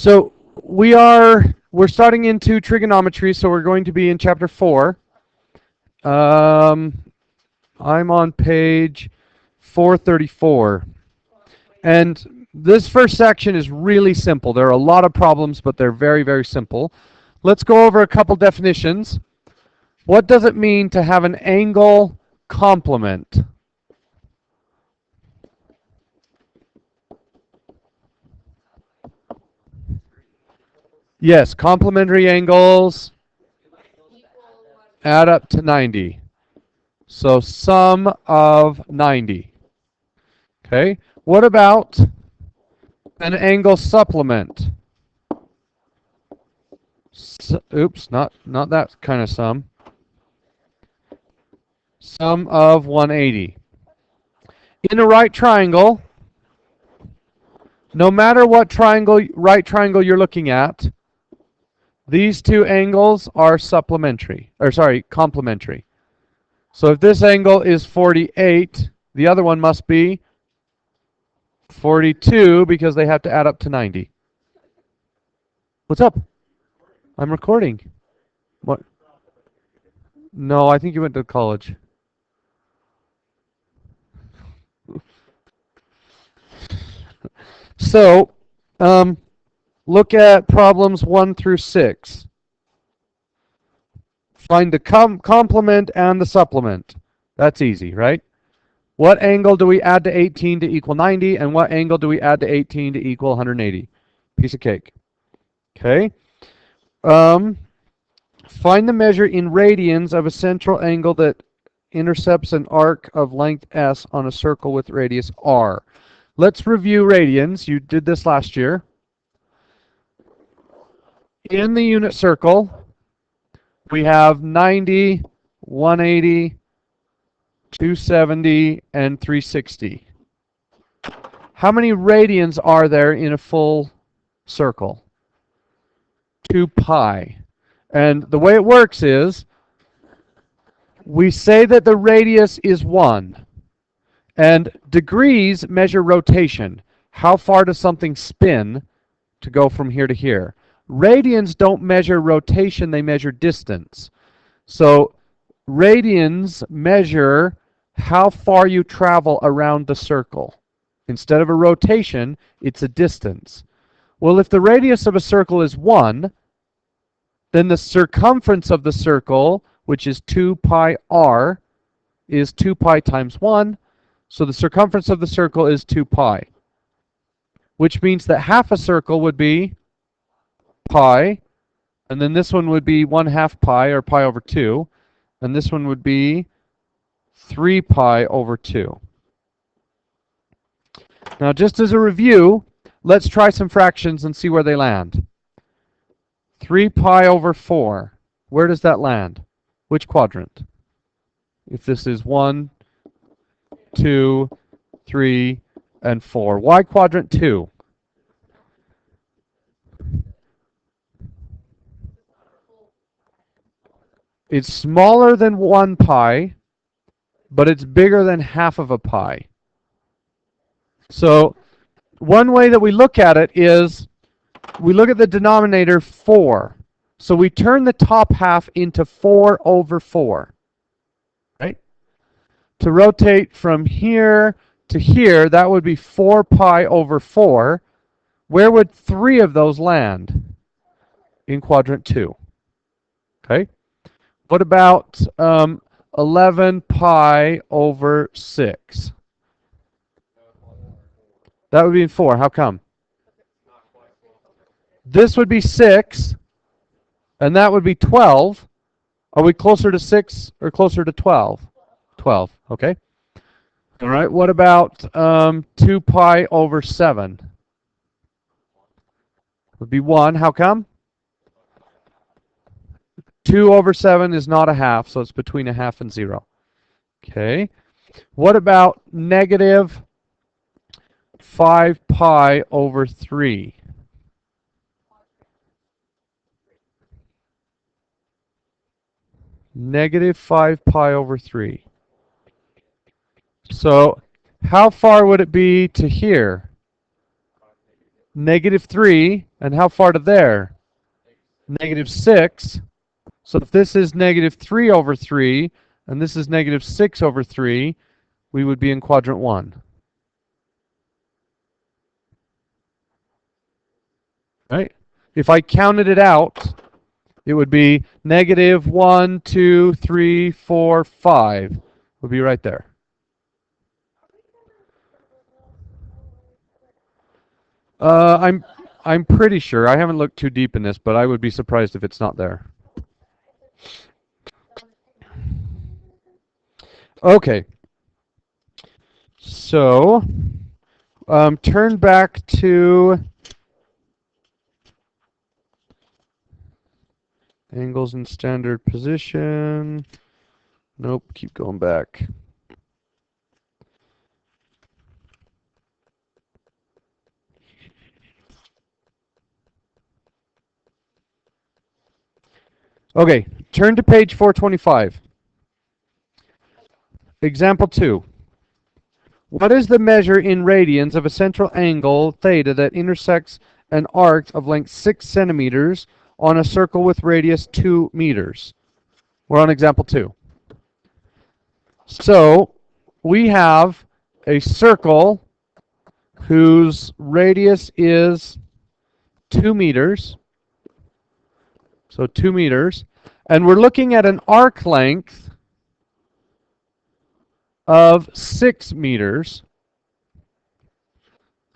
So we're starting into trigonometry, so we're going to be in chapter 4. I'm on page 434. And this first section is really simple. There are a lot of problems, but they're very, very simple. Let's go over a couple definitions. What does it mean to have an angle complement? Yes, complementary angles add up to 90. So sum of 90. Okay. What about an angle supplement? Oops, not that kind of sum. Sum of 180. In a right triangle, no matter what right triangle you're looking at, these two angles are complementary. So if this angle is 48, the other one must be 42 because they have to add up to 90. What's up? I'm recording. What? No, I think you went to college. So, look at problems 1 through 6. Find the complement and the supplement. That's easy, right? What angle do we add to 18 to equal 90, and what angle do we add to 18 to equal 180? Piece of cake. Okay. Find the measure in radians of a central angle that intercepts an arc of length s on a circle with radius r. Let's review radians. You did this last year. In the unit circle, we have 90, 180, 270, and 360. How many radians are there in a full circle? 2 pi. And the way it works is, we say that the radius is 1. And degrees measure rotation. How far does something spin to go from here to here? Radians don't measure rotation, they measure distance. So radians measure how far you travel around the circle. Instead of a rotation, it's a distance. Well, if the radius of a circle is 1, then the circumference of the circle, which is 2 pi r, is 2 pi times 1. So the circumference of the circle is 2 pi, which means that half a circle would be pi, and then this one would be 1/2 pi, or pi over 2, and this one would be 3 pi over 2. Now, just as a review, let's try some fractions and see where they land. 3 pi over 4, where does that land? Which quadrant? If this is 1, 2, 3, and 4. Why quadrant 2? It's smaller than 1 pi, but it's bigger than half of a pi. So one way that we look at it is, we look at the denominator 4. So we turn the top half into 4 over 4. Right? To rotate from here to here, that would be 4 pi over 4. Where would 3 of those land? In quadrant 2. Okay? What about 11 pi over 6? That would be in 4. How come? This would be 6, and that would be 12. Are we closer to 6 or closer to 12? 12, okay. All right, what about 2 pi over 7? Would be 1. How come? 2 over 7 is not a half, so it's between a half and 0. Okay. What about negative 5 pi over 3? Negative 5 pi over 3. So how far would it be to here? Negative 3. And how far to there? -6. So if this is -3/3, and this is -6/3, we would be in quadrant 1. Right? If I counted it out, it would be -1, 2, 3, 4, 5. Would be right there. I'm pretty sure. I haven't looked too deep in this, but I would be surprised if it's not there. Okay. So, turn back to angles in standard position. Nope, keep going back. Okay, turn to page 425. Example 2. What is the measure in radians of a central angle theta that intersects an arc of length 6 centimeters on a circle with radius 2 meters? We're on example 2. So we have a circle whose radius is 2 meters. So 2 meters. And we're looking at an arc length of 6 meters.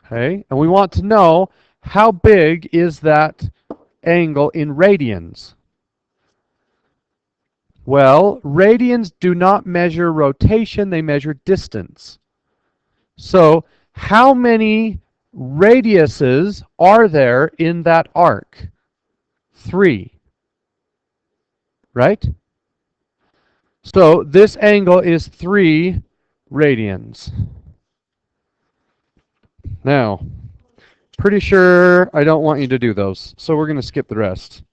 Okay, and we want to know how big is that angle in radians. Well, radians do not measure rotation, they measure distance. So how many radiuses are there in that arc? 3. Right? So this angle is 3 radians. Now, pretty sure I don't want you to do those, so we're going to skip the rest.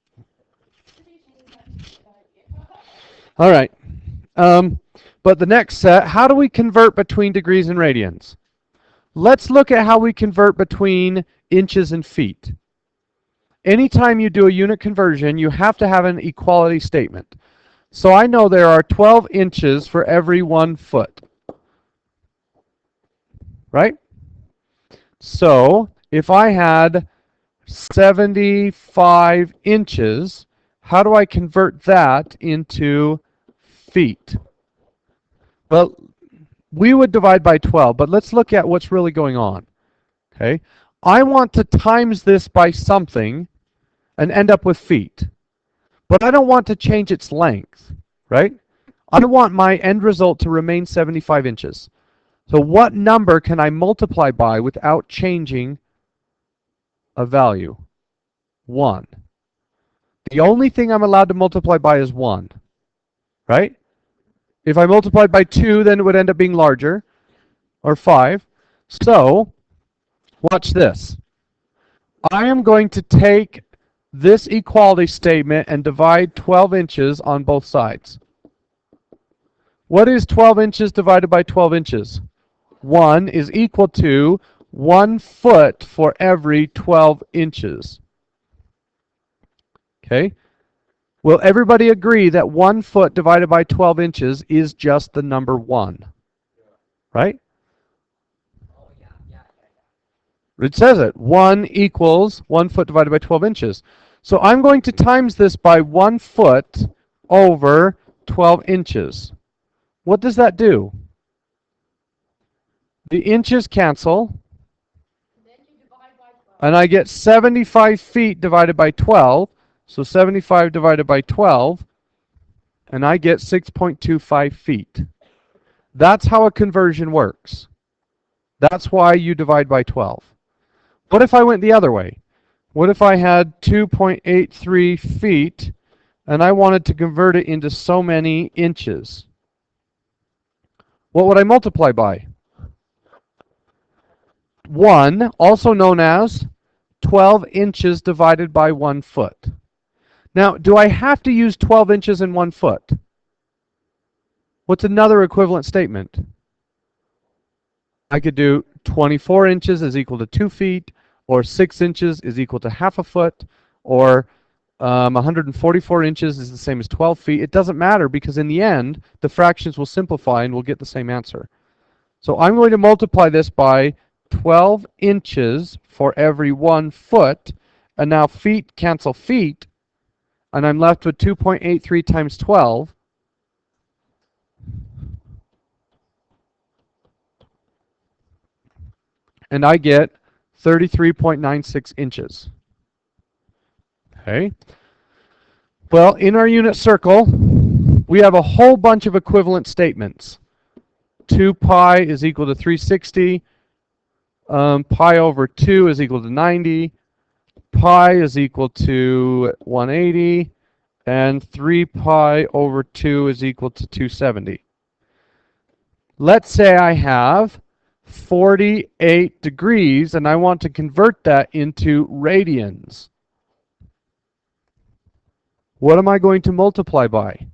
All right. But the next set, how do we convert between degrees and radians? Let's look at how we convert between inches and feet. Anytime you do a unit conversion, you have to have an equality statement. So I know there are 12 inches for every 1 foot. Right? So if I had 75 inches, how do I convert that into feet? Well, we would divide by 12, but let's look at what's really going on. Okay? I want to times this by something and end up with feet. But I don't want to change its length, right? I want my end result to remain 75 inches. So what number can I multiply by without changing a value? 1. The only thing I'm allowed to multiply by is 1, right? If I multiplied by 2, then it would end up being larger, or 5. So, watch this. I am going to take this equality statement and divide 12 inches on both sides. What is 12 inches divided by 12 inches? 1 is equal to 1 foot for every 12 inches. Okay? Will everybody agree that 1 foot divided by 12 inches is just the number 1? Right? It says it. 1 equals 1 foot divided by 12 inches. So I'm going to times this by 1 foot over 12 inches. What does that do? The inches cancel, and I get 75 feet divided by 12. So 75 divided by 12, and I get 6.25 feet. That's how a conversion works. That's why you divide by 12. What if I went the other way? What if I had 2.83 feet, and I wanted to convert it into so many inches? What would I multiply by? 1, also known as 12 inches divided by 1 foot. Now, do I have to use 12 inches in 1 foot? What's another equivalent statement? I could do 24 inches is equal to 2 feet, or 6 inches is equal to half a foot, or 144 inches is the same as 12 feet. It doesn't matter because in the end, the fractions will simplify and we'll get the same answer. So I'm going to multiply this by 12 inches for every 1 foot, and now feet cancel feet, and I'm left with 2.83 times 12. And I get 33.96 inches. Okay. Well, in our unit circle, we have a whole bunch of equivalent statements. 2 pi is equal to 360. Pi over 2 is equal to 90. Pi is equal to 180. And 3 pi over 2 is equal to 270. Let's say I have 48 degrees, and I want to convert that into radians. What am I going to multiply by?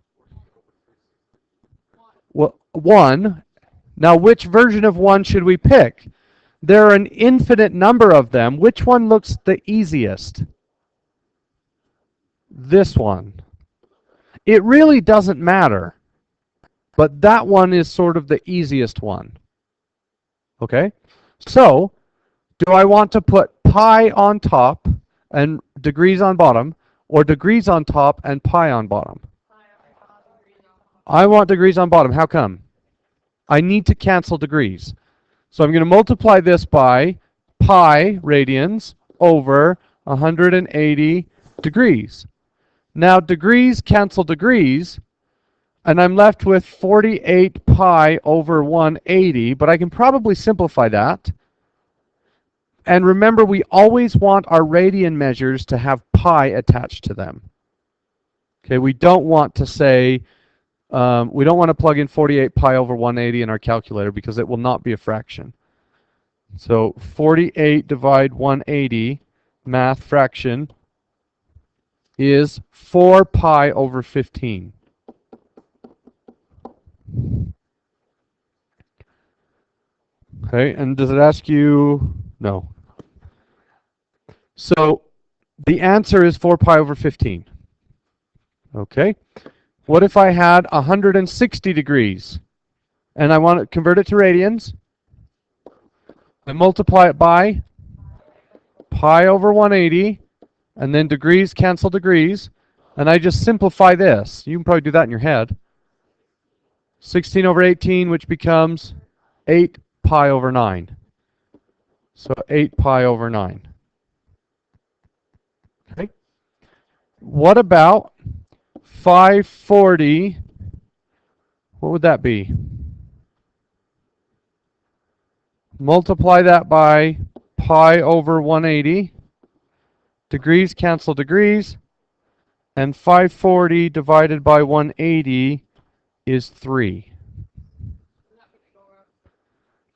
Well, 1. Now, which version of 1 should we pick? There are an infinite number of them. Which one looks the easiest? This one. It really doesn't matter, but that one is sort of the easiest one. Okay? So, do I want to put pi on top and degrees on bottom, or degrees on top and pi on bottom? I want degrees on bottom. How come? I need to cancel degrees. So I'm going to multiply this by pi radians over 180 degrees. Now degrees cancel degrees, and I'm left with 48 pi over 180, but I can probably simplify that. And remember, we always want our radian measures to have pi attached to them. Okay, we don't want to say, we don't want to plug in 48 pi over 180 in our calculator because it will not be a fraction. So 48 divide 180, math fraction, is 4 pi over 15. Okay, and does it ask you? No. So the answer is 4 pi over 15. Okay. What if I had 160 degrees and I want to convert it to radians? I multiply it by pi over 180, and then degrees cancel degrees, and I just simplify this. You can probably do that in your head. 16 over 18, which becomes 8 pi over 9. So 8 pi over 9. Okay. What about 540? What would that be? Multiply that by pi over 180. Degrees cancel degrees. And 540 divided by 180 is 3.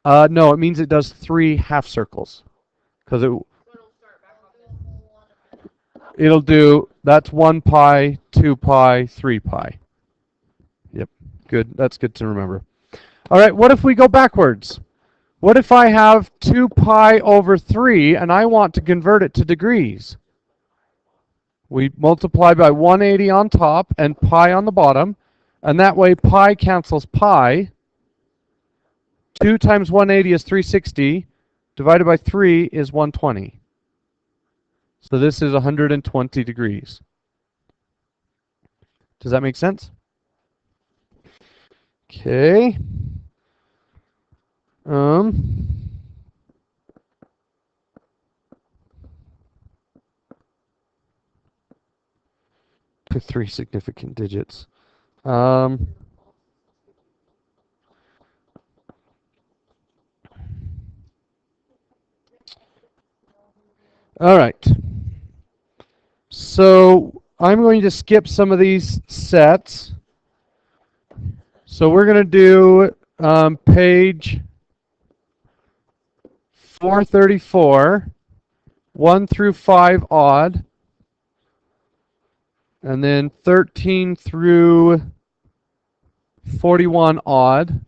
No, it means it does 3 half circles. Because it'll do, that's 1 pi, 2 pi, 3 pi. Yep, good. That's good to remember. All right, what if we go backwards? What if I have 2 pi over 3 and I want to convert it to degrees? We multiply by 180 on top and pi on the bottom, and that way pi cancels pi. 2 times 180 is 360, divided by 3 is 120. So this is 120 degrees. Does that make sense? Okay. To 3 significant digits. All right. So I'm going to skip some of these sets. So we're going to do page 434, 1 through 5 odd, and then 13 through 41 odd,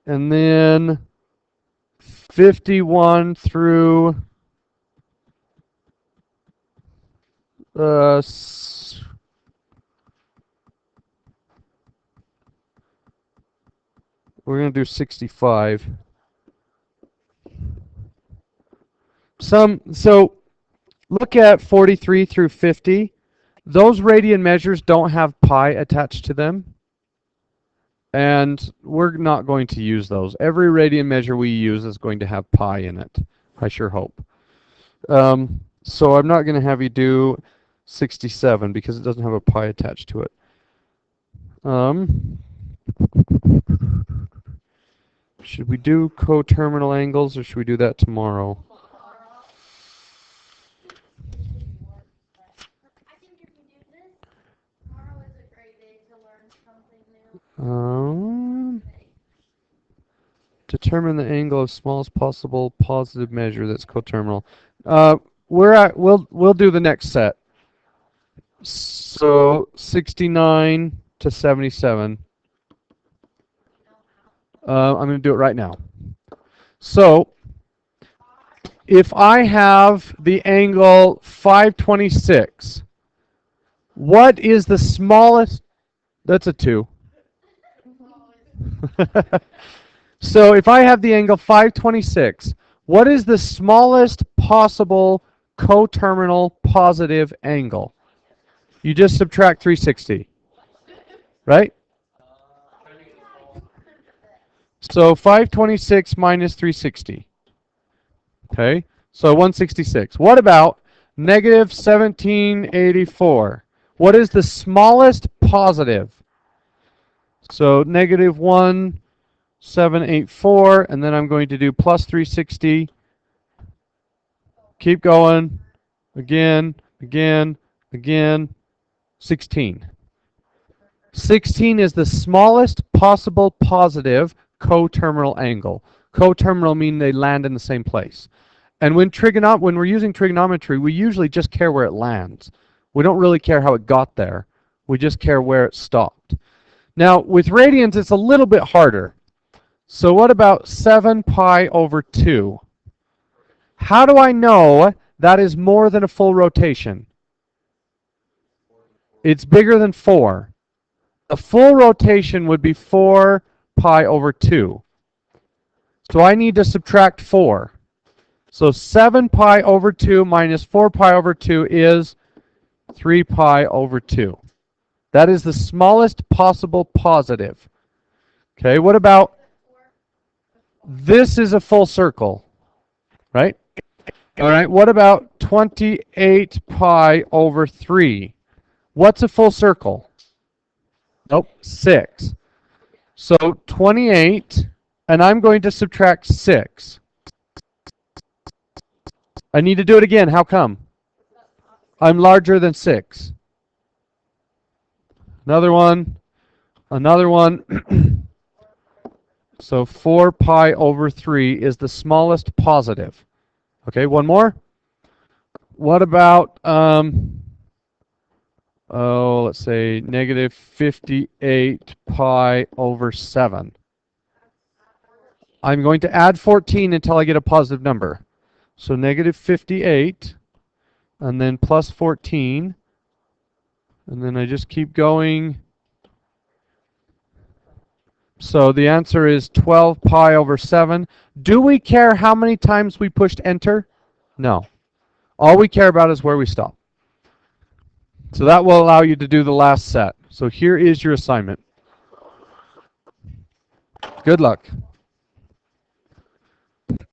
and then 51 through we're going to do 65. So look at 43 through 50. Those radian measures don't have pi attached to them. And we're not going to use those. Every radian measure we use is going to have pi in it. I sure hope. So I'm not going to have you do 67 because it doesn't have a pi attached to it. Should we do coterminal angles or should we do that tomorrow? Determine the angle of smallest possible positive measure that's coterminal. We'll do the next set. So 69 to 77. I'm going to do it right now. So if I have the angle 526, what is the smallest? That's a 2. So if I have the angle 526, what is the smallest possible coterminal positive angle? You just subtract 360, right? So 526 minus 360. Okay, so 166. What about negative 1784? What is the smallest positive? So negative 1784, and then I'm going to do plus 360. Keep going. Again, again, again. 16. 16 is the smallest possible positive coterminal angle. Coterminal mean they land in the same place. And when we're using trigonometry, we usually just care where it lands. We don't really care how it got there. We just care where it stopped. Now, with radians, it's a little bit harder. So what about 7 pi over 2? How do I know that is more than a full rotation? It's bigger than 4. A full rotation would be 4 pi over 2. So I need to subtract 4. So 7 pi over 2 minus 4 pi over 2 is 3 pi over 2. That is the smallest possible positive. Okay, what about this is a full circle, right? All right, what about 28 pi over 3? What's a full circle? Nope, 6. So 28, and I'm going to subtract 6. I need to do it again. How come? I'm larger than 6. Another one. Another one. So 4 pi over 3 is the smallest positive. Okay, one more. What about, let's say negative 58 pi over 7. I'm going to add 14 until I get a positive number. So negative 58, and then plus 14, and then I just keep going. So the answer is 12 pi over 7. Do we care how many times we pushed enter? No. All we care about is where we stop. So that will allow you to do the last set. So here is your assignment. Good luck.